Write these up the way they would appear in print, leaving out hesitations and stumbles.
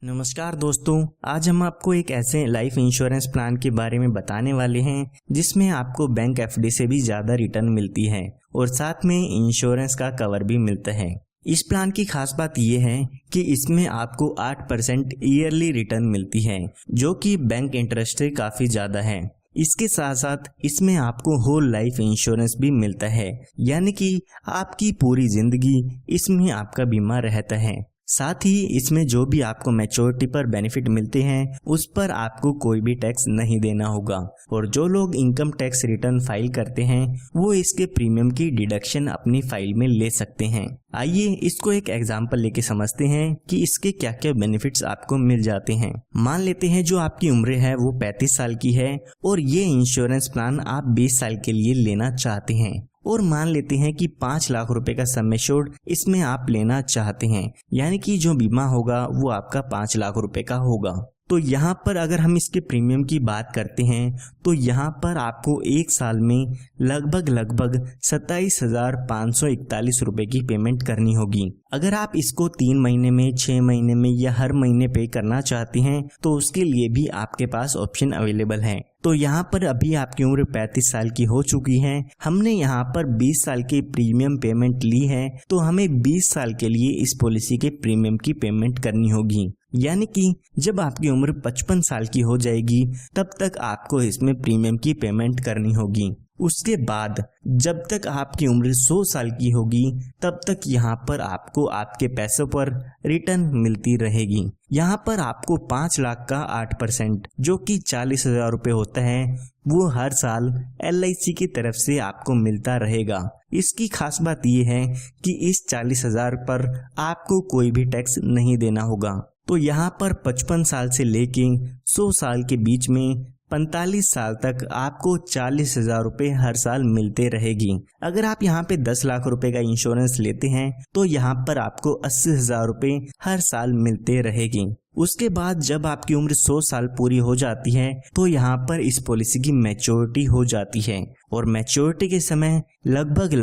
नमस्कार दोस्तों, आज हम आपको एक ऐसे लाइफ इंश्योरेंस प्लान के बारे में बताने वाले हैं जिसमें आपको बैंक एफडी से भी ज़्यादा रिटर्न मिलती है और साथ में इंश्योरेंस का कवर भी मिलता है। इस प्लान की खास बात यह है कि इसमें आपको 8% ईयरली रिटर्न मिलती है, जो कि बैंक इंटरेस्ट से काफ़ी ज़्यादा है। इसके साथ साथ इसमें आपको होल लाइफ इंश्योरेंस भी मिलता है, यानी कि आपकी पूरी जिंदगी इसमें आपका बीमा रहता है। साथ ही इसमें जो भी आपको मैच्योरिटी पर बेनिफिट मिलते हैं उस पर आपको कोई भी टैक्स नहीं देना होगा, और जो लोग इनकम टैक्स रिटर्न फाइल करते हैं वो इसके प्रीमियम की डिडक्शन अपनी फाइल में ले सकते हैं। आइए इसको एक एग्जांपल लेके समझते हैं कि इसके क्या क्या बेनिफिट्स आपको मिल जाते हैं। मान लेते हैं जो आपकी उम्र है वो 35 साल की है और ये इंश्योरेंस प्लान आप 20 साल के लिए लेना चाहते हैं, और मान लेते हैं कि 5 लाख रुपए का सम एश्योर्ड इसमें आप लेना चाहते हैं, यानी कि जो बीमा होगा वो आपका 5 लाख रुपए का होगा। तो यहाँ पर अगर हम इसके प्रीमियम की बात करते हैं तो यहाँ पर आपको एक साल में लगभग 27,541 रुपए की पेमेंट करनी होगी। अगर आप इसको 3 महीने में, 6 महीने में या हर महीने पे करना चाहते हैं तो उसके लिए भी आपके पास ऑप्शन अवेलेबल है। तो यहाँ पर अभी आपकी उम्र 35 साल की हो चुकी है, हमने यहाँ पर 20 साल की प्रीमियम पेमेंट ली है, तो हमें 20 साल के लिए इस पॉलिसी के प्रीमियम की पेमेंट करनी होगी। यानी कि जब आपकी उम्र 55 साल की हो जाएगी तब तक आपको इसमें प्रीमियम की पेमेंट करनी होगी। उसके बाद जब तक आपकी उम्र 100 साल की होगी तब तक यहाँ पर आपको आपके पैसों पर रिटर्न मिलती रहेगी। यहाँ पर आपको 5 लाख का 8% जो कि 40,000 रुपये होता है वो हर साल LIC की तरफ से आपको मिलता रहेगा। इसकी खास बात यह है कि इस 40,000 पर आपको कोई भी टैक्स नहीं देना होगा। तो यहाँ पर 55 साल से लेके 100 साल के बीच में 45 साल तक आपको 40,000 रुपये हर साल मिलते रहेगी। अगर आप यहाँ पे 10 लाख रुपए का इंश्योरेंस लेते हैं तो यहाँ पर आपको 80,000 रुपये हर साल मिलते रहेगी। उसके बाद जब आपकी उम्र 100 साल पूरी हो जाती है तो यहाँ पर इस पॉलिसी की मैच्योरिटी हो जाती है, और मैच्योरिटी के समय लगभग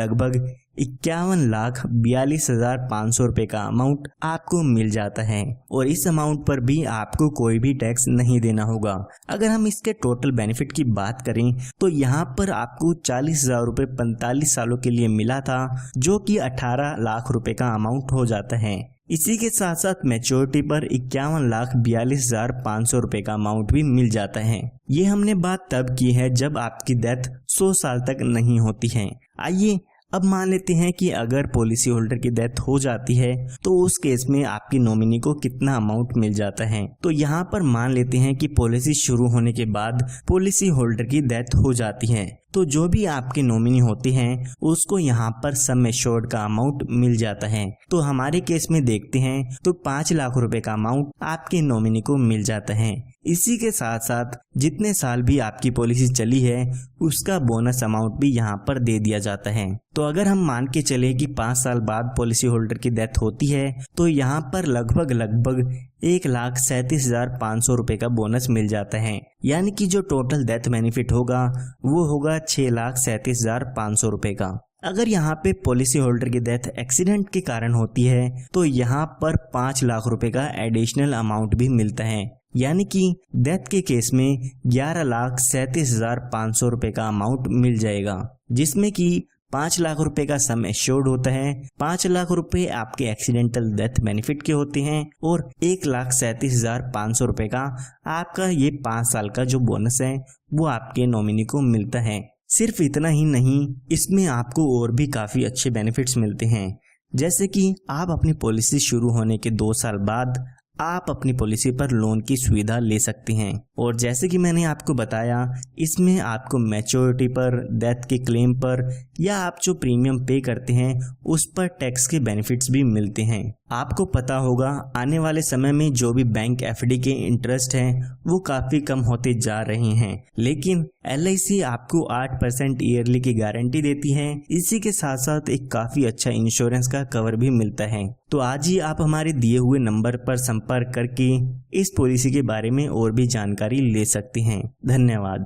51,42,500 रुपये का अमाउंट आपको मिल जाता है, और इस अमाउंट पर भी आपको कोई भी टैक्स नहीं देना होगा। अगर हम इसके टोटल बेनिफिट की बात करें तो यहाँ पर आपको 40,000 रुपये 45 सालों के लिए मिला था, जो कि 18 लाख रुपए का अमाउंट हो जाता है। इसी के साथ साथ मैच्योरिटी पर 51,42,500 रुपए का अमाउंट भी मिल जाता है। ये हमने बात तब की है जब आपकी डेथ 100 साल तक नहीं होती है। आइए अब मान लेते हैं कि अगर पॉलिसी होल्डर की डेथ हो जाती है तो उस केस में आपकी नॉमिनी को कितना अमाउंट मिल जाता है। तो यहाँ पर मान लेते हैं कि पॉलिसी शुरू होने के बाद पॉलिसी होल्डर की डेथ हो जाती है, तो जो भी आपके नॉमिनी होते हैं उसको यहाँ पर सम एश्योर्ड का अमाउंट मिल जाता है। तो हमारे केस में देखते हैं तो 5 लाख रुपए का अमाउंट आपके नॉमिनी को मिल जाता है। इसी के साथ साथ जितने साल भी आपकी पॉलिसी चली है उसका बोनस अमाउंट भी यहाँ पर दे दिया जाता है। तो अगर हम मान के चले कि 5 साल बाद पॉलिसी होल्डर की डेथ होती है तो यहाँ पर लगभग 1,37,500 रुपये का बोनस मिल जाता है, यानी कि जो टोटल डेथ बेनिफिट होगा वो होगा 6,37,500 रुपये का। अगर यहाँ पे पॉलिसी होल्डर की डेथ एक्सीडेंट के कारण होती है तो यहाँ पर 5 लाख रुपए का एडिशनल अमाउंट भी मिलता है, यानी कि डेथ के केस में 11,37,500 रुपये का अमाउंट मिल जाएगा, जिसमें कि 5 लाख रुपए का सम एश्योर्ड होता है, 5 लाख रुपए आपके एक्सीडेंटल डेथ बेनिफिट के होते हैं, और 1,37,500 रुपये का आपका ये 5 साल का जो बोनस है वो आपके नॉमिनी को मिलता है। सिर्फ इतना ही नहीं, इसमें आपको और भी काफ़ी अच्छे बेनिफिट्स मिलते हैं, जैसे कि आप अपनी पॉलिसी शुरू होने के 2 साल बाद आप अपनी पॉलिसी पर लोन की सुविधा ले सकते हैं, और जैसे कि मैंने आपको बताया इसमें आपको मैच्योरिटी पर, डेथ के क्लेम पर या आप जो प्रीमियम पे करते हैं उस पर टैक्स के बेनिफिट्स भी मिलते हैं। आपको पता होगा आने वाले समय में जो भी बैंक एफडी के इंटरेस्ट हैं वो काफ़ी कम होते जा रहे हैं, लेकिन LIC आपको 8% ईयरली की गारंटी देती है। इसी के साथ साथ एक काफ़ी अच्छा इंश्योरेंस का कवर भी मिलता है। तो आज ही आप हमारे दिए हुए नंबर पर संपर्क करके इस पॉलिसी के बारे में और भी जानकारी ले सकते हैं। धन्यवाद।